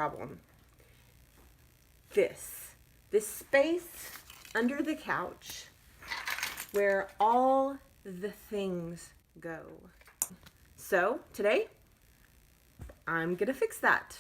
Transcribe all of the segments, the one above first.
problem. This space under the couch where all the things go. So today, I'm gonna fix that.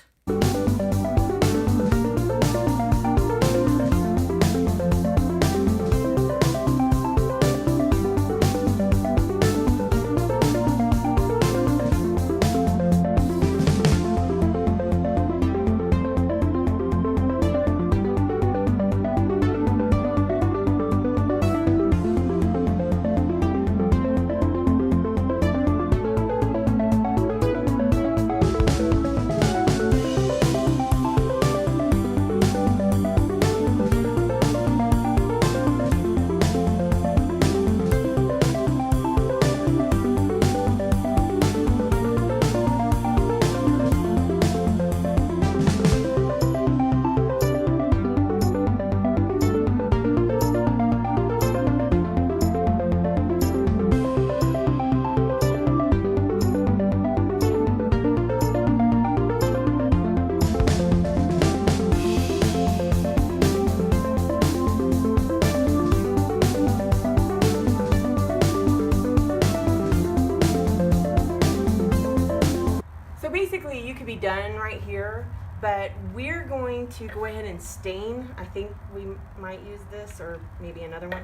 Basically, you could be done right here, but we're going to go ahead and stain. I think we might use this or maybe another one,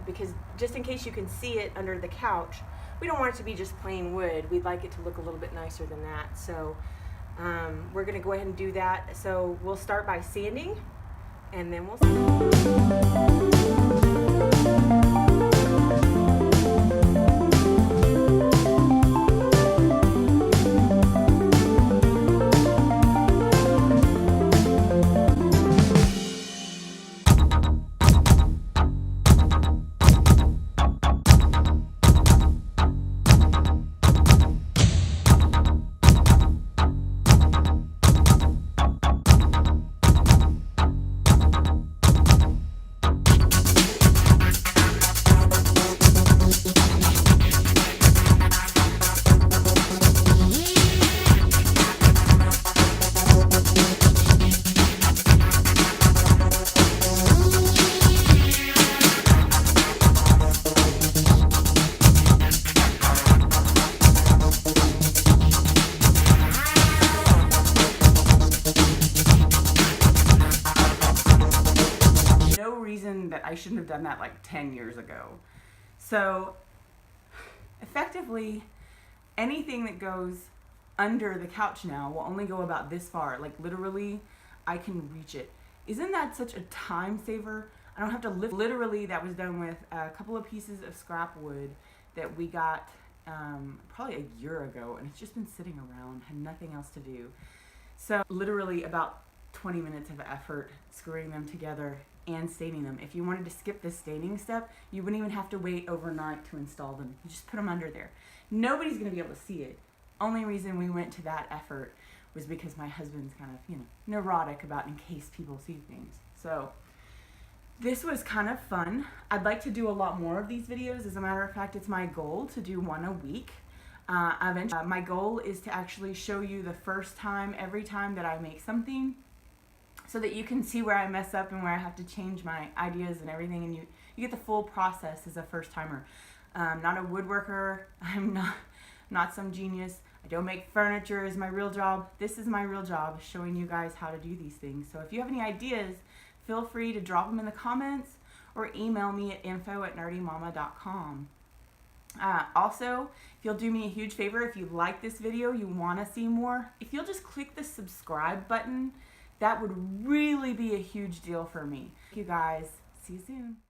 because just in case you can see it under the couch, we don't want it to be just plain wood. We'd like it to look a little bit nicer than that. So we're going to go ahead and do that. So we'll start by sanding, and then we'll that I shouldn't have done that like 10 years ago. So effectively, anything that goes under the couch now will only go about this far. Like literally, I can reach it. Isn't that such a time saver? I don't have to lift. Literally, that was done with a couple of pieces of scrap wood that we got probably a year ago, and it's just been sitting around, had nothing else to do. So literally about 20 minutes of effort screwing them together and staining them. If you wanted to skip the staining step, you wouldn't even have to wait overnight to install them. You just put them under there. Nobody's gonna be able to see it. Only reason we went to that effort was because my husband's kind of, neurotic about in case people see things. So this was kind of fun. I'd like to do a lot more of these videos. As a matter of fact, it's my goal to do one a week. Eventually, my goal is to actually show you the first time, every time that I make something, so that you can see where I mess up and where I have to change my ideas and everything, and you get the full process as a first timer. Not a woodworker. I'm not some genius. I don't make furniture as my real job. This is my real job, showing you guys how to do these things. So if you have any ideas, feel free to drop them in the comments or email me at info@nerdymama.com. Also, if you'll do me a huge favor, if you like this video, you want to see more, if you'll just click the subscribe button, that would really be a huge deal for me. Thank you guys. See you soon.